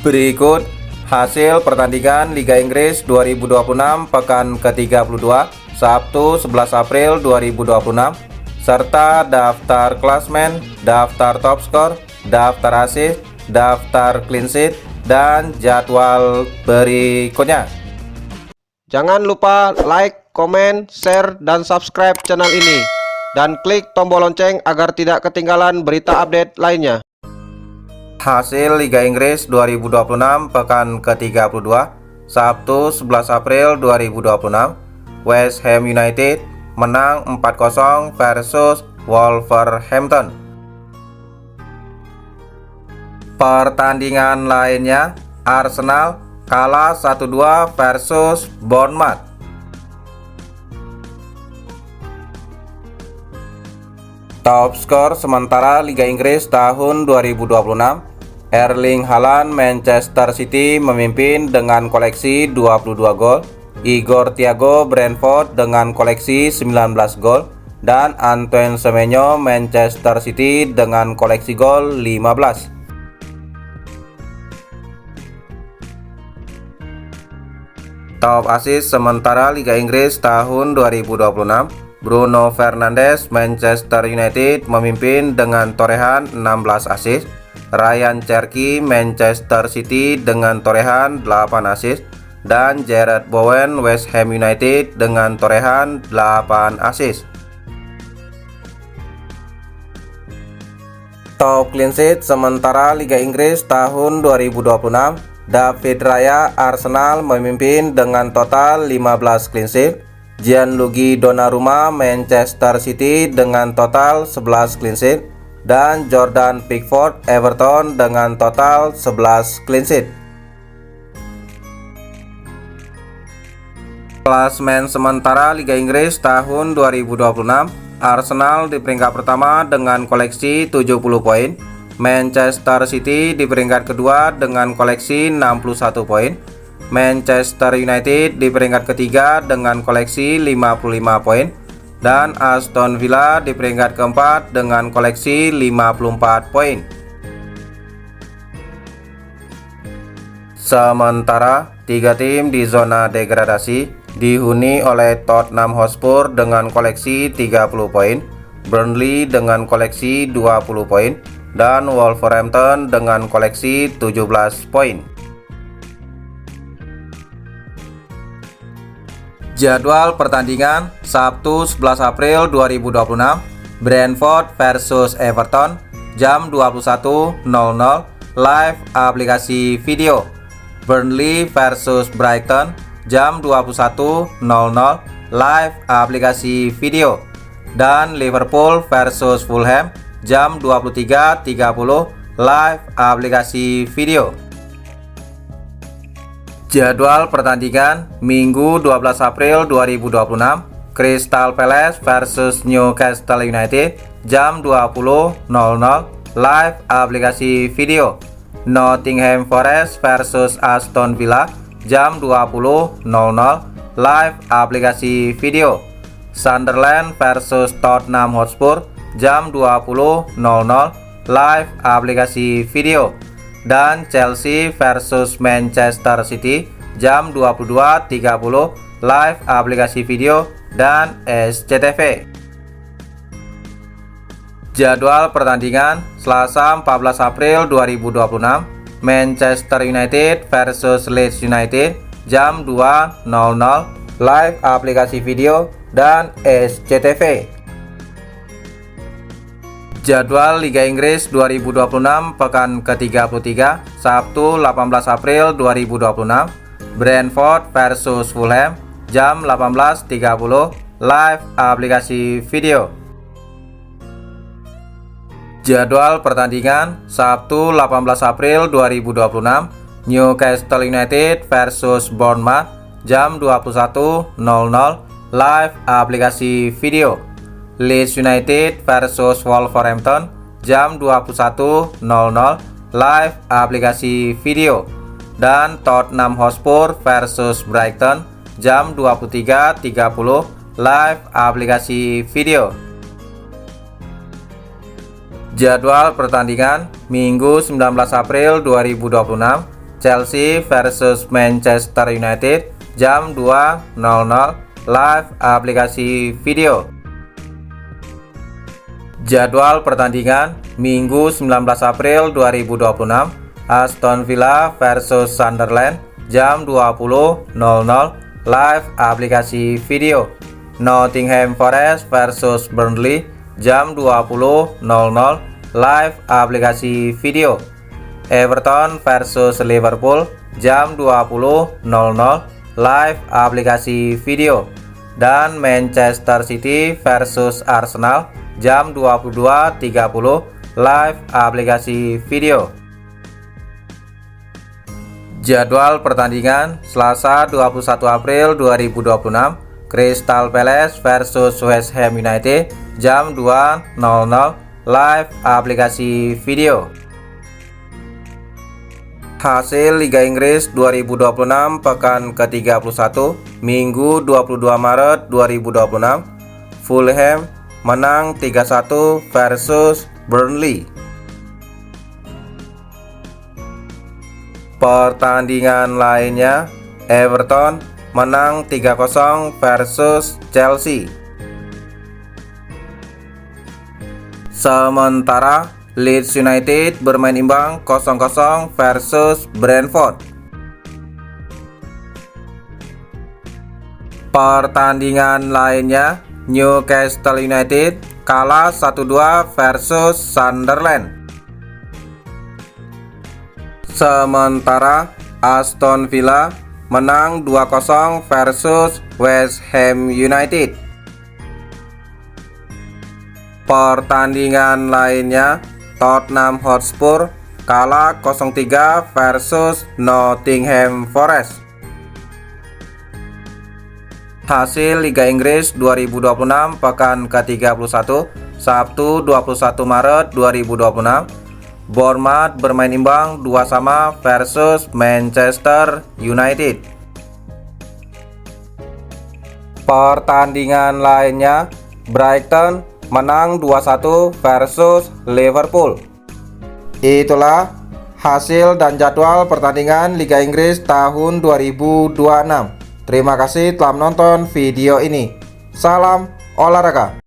Berikut hasil pertandingan Liga Inggris 2026 pekan ke-32 Sabtu 11 April 2026 serta daftar klasmen, daftar top skor, daftar assist, daftar clean sheet, dan jadwal berikutnya. Jangan lupa like, komen, share, dan subscribe channel ini dan klik tombol lonceng agar tidak ketinggalan berita update lainnya. Hasil Liga Inggris 2026 pekan ke-32 Sabtu 11 April 2026 West Ham United menang 4-0 versus Wolverhampton. Pertandingan lainnya, Arsenal kalah 1-2 versus Bournemouth. Top skor sementara Liga Inggris tahun 2026, Erling Haaland Manchester City memimpin dengan koleksi 22 gol, Igor Thiago Brentford dengan koleksi 19 gol, dan Antoine Semenyo Manchester City dengan koleksi gol 15. Top assist sementara Liga Inggris tahun 2026, Bruno Fernandes Manchester United memimpin dengan torehan 16 assist, Ryan Cherky Manchester City dengan torehan 8 assist, dan Jarrod Bowen West Ham United dengan torehan 8 assist. Top clean sheet sementara Liga Inggris tahun 2026, David Raya Arsenal memimpin dengan total 15 clean sheet, Gianluigi Donnarumma Manchester City dengan total 11 clean sheet, dan Jordan Pickford Everton dengan total 11 clean sheet. Klasmen sementara Liga Inggris tahun 2026, Arsenal di peringkat pertama dengan koleksi 70 poin, Manchester City di peringkat kedua dengan koleksi 61 poin, Manchester United di peringkat ketiga dengan koleksi 55 poin, dan Aston Villa di peringkat keempat dengan koleksi 54 poin. Sementara tiga tim di zona degradasi dihuni oleh Tottenham Hotspur dengan koleksi 30 poin, Burnley dengan koleksi 20 poin, dan Wolverhampton dengan koleksi 17 poin. Jadwal pertandingan Sabtu 11 April 2026, Brentford versus Everton jam 21.00 live aplikasi video. Burnley versus Brighton jam 21.00 live aplikasi video. Dan Liverpool versus Fulham jam 23.30 live aplikasi video. Jadwal pertandingan Minggu 12 April 2026, Crystal Palace versus Newcastle United jam 20.00 live aplikasi video. Nottingham Forest versus Aston Villa jam 20.00 live aplikasi video. Sunderland versus Tottenham Hotspur jam 20.00 live aplikasi video. Dan Chelsea versus Manchester City jam 22.30 live aplikasi video dan SCTV. Jadwal pertandingan Selasa 14 April 2026, Manchester United versus Leeds United jam 2.00 live aplikasi video dan SCTV. Jadwal Liga Inggris 2026 pekan ke-33 Sabtu 18 April 2026, Brentford versus Fulham jam 18.30 live aplikasi video. Jadwal pertandingan Sabtu 18 April 2026, Newcastle United versus Bournemouth jam 21.00 live aplikasi video. Leeds United versus Wolverhampton jam 21.00 live aplikasi video. Dan Tottenham Hotspur versus Brighton jam 23.30 live aplikasi video. Jadwal pertandingan Minggu 19 April 2026, Chelsea versus Manchester United jam 2.00 live aplikasi video. Jadwal pertandingan Minggu 19 April 2026, Aston Villa versus Sunderland jam 20.00 live aplikasi video. Nottingham Forest versus Burnley jam 20.00 live aplikasi video. Everton versus Liverpool jam 20.00 live aplikasi video. Dan Manchester City versus Arsenal jam 22.30 live aplikasi video. Jadwal pertandingan Selasa 21 April 2026, Crystal Palace versus West Ham United jam 2.00 live aplikasi video. Hasil Liga Inggris 2026 pekan ke-31 Minggu 22 Maret 2026, Fulham menang 3-1 versus Burnley. Pertandingan lainnya, Everton menang 3-0 versus Chelsea. Sementara Leeds United bermain imbang 0-0 versus Brentford. Pertandingan lainnya, Newcastle United kalah 1-2 versus Sunderland. Sementara Aston Villa menang 2-0 versus West Ham United. Pertandingan lainnya, Tottenham Hotspur kalah 0-3 versus Nottingham Forest. Hasil Liga Inggris 2026 pekan ke-31 Sabtu 21 Maret 2026, Bournemouth bermain imbang 2-2 versus Manchester United. Pertandingan lainnya, Brighton menang 2-1 versus Liverpool. Itulah hasil dan jadwal pertandingan Liga Inggris tahun 2026. Terima kasih telah menonton video ini. Salam olahraga.